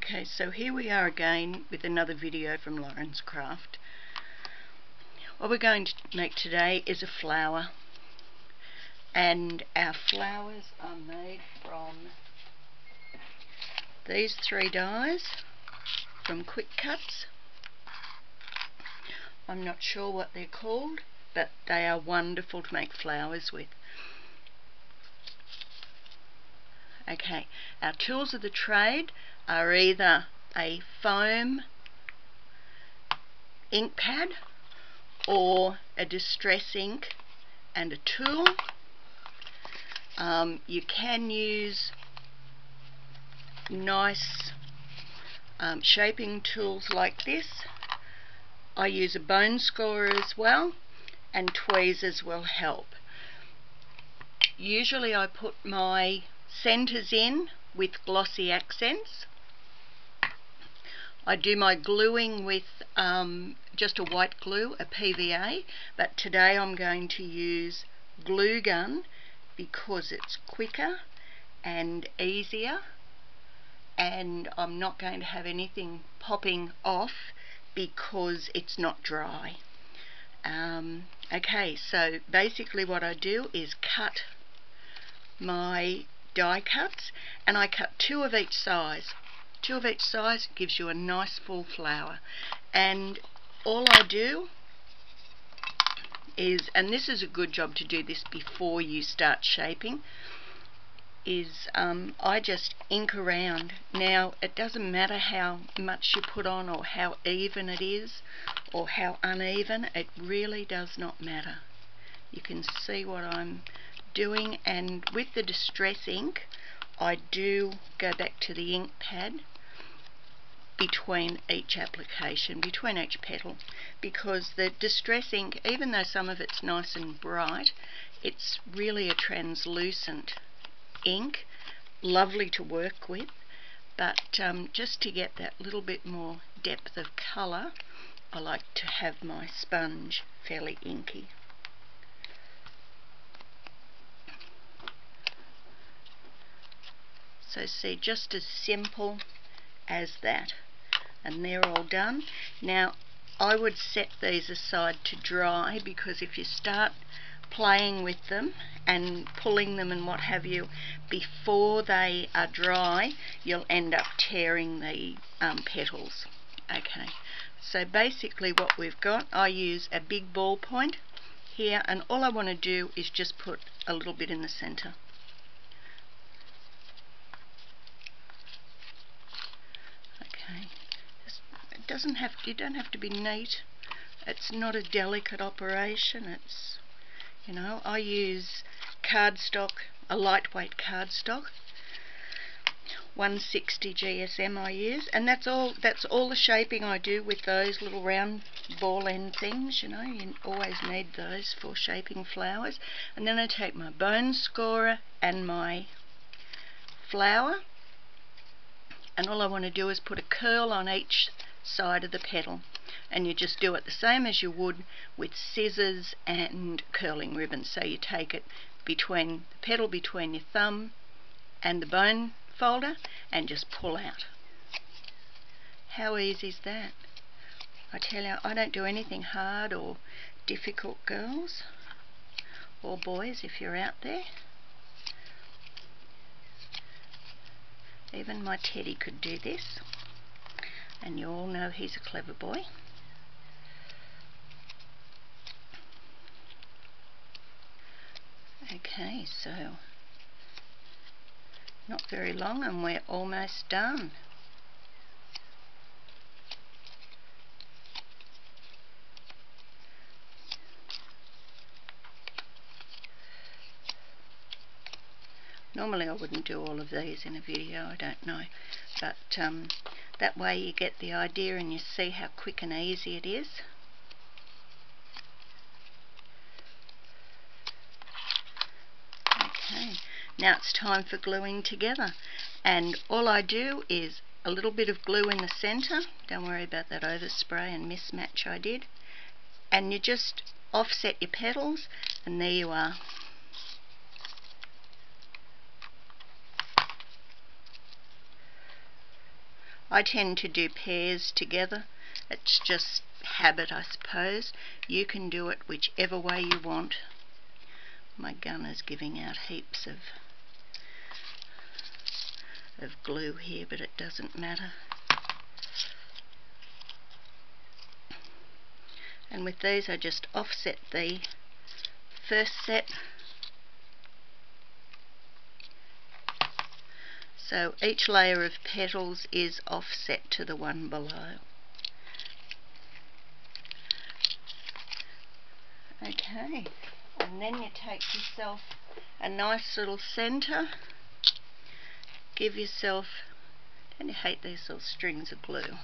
Okay, so here we are again with another video from Lauren's Craft. What we're going to make today is a flower, and our flowers are made from these 3 dies from Quickutz. I'm not sure what they're called, but they are wonderful to make flowers with. Okay, our tools of the trade are either a foam ink pad or a distress ink and a tool. You can use nice shaping tools like this. I use a bone scorer as well, and tweezers will help. Usually I put my centres in with glossy accents. I do my gluing with just a white glue, a PVA, but today I'm going to use glue gun because it's quicker and easier, and I'm not going to have anything popping off because it's not dry. Okay, so basically what I do is cut my die cuts, and I cut 2 of each size. 2 of each size gives you a nice full flower. And all I do is, and this is a good job to do this before you start shaping, is I just ink around. Now it doesn't matter how much you put on or how even it is or how uneven, it really does not matter. You can see what I'm doing, and with the distress ink I do go back to the ink pad between each application, between each petal, because the distress ink, even though some of it's nice and bright, it's really a translucent ink, lovely to work with, but just to get that little bit more depth of colour, I like to have my sponge fairly inky. So see, just as simple as that, and they're all done. Now I would set these aside to dry, because if you start playing with them and pulling them and what have you before they are dry, you'll end up tearing the petals. Okay, so basically what we've got, I use a big ball point here, and all I want to do is just put a little bit in the centre. Okay, it doesn't have, you don't have to be neat. It's not a delicate operation. It's, you know, I use cardstock, a lightweight cardstock, 160 GSM I use, and that's all the shaping I do with those little round ball end things. You know, you always need those for shaping flowers. And then I take my bone scorer and my flower, and all I want to do is put a curl on each side of the petal, and you just do it the same as you would with scissors and curling ribbons. So you take it between the petal, between your thumb and the bone folder, and just pull out. How easy is that? I tell you, I don't do anything hard or difficult, girls or boys, if you're out there. Even my Teddy could do this, and you all know he's a clever boy. Okay, so not very long and we're almost done. Normally I wouldn't do all of these in a video, I don't know, but that way you get the idea and you see how quick and easy it is. Okay, now it's time for gluing together, and all I do is a little bit of glue in the centre. Don't worry about that overspray and mismatch I did, and you just offset your petals, and there you are. I tend to do pairs together. It's just habit, I suppose. You can do it whichever way you want. My gun is giving out heaps of glue here, but it doesn't matter. And with these I just offset the first set, so each layer of petals is offset to the one below. Okay, and then you take yourself a nice little centre, give yourself, and you hate these little strings of glue.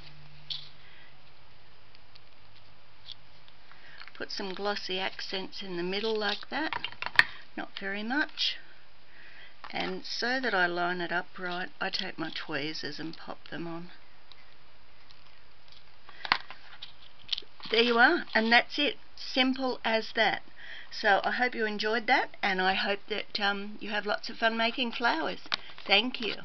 Put some glossy accents in the middle like that, not very much. And so that I line it up right, I take my tweezers and pop them on. There you are, and that's it. Simple as that. So I hope you enjoyed that, and I hope that you have lots of fun making flowers. Thank you.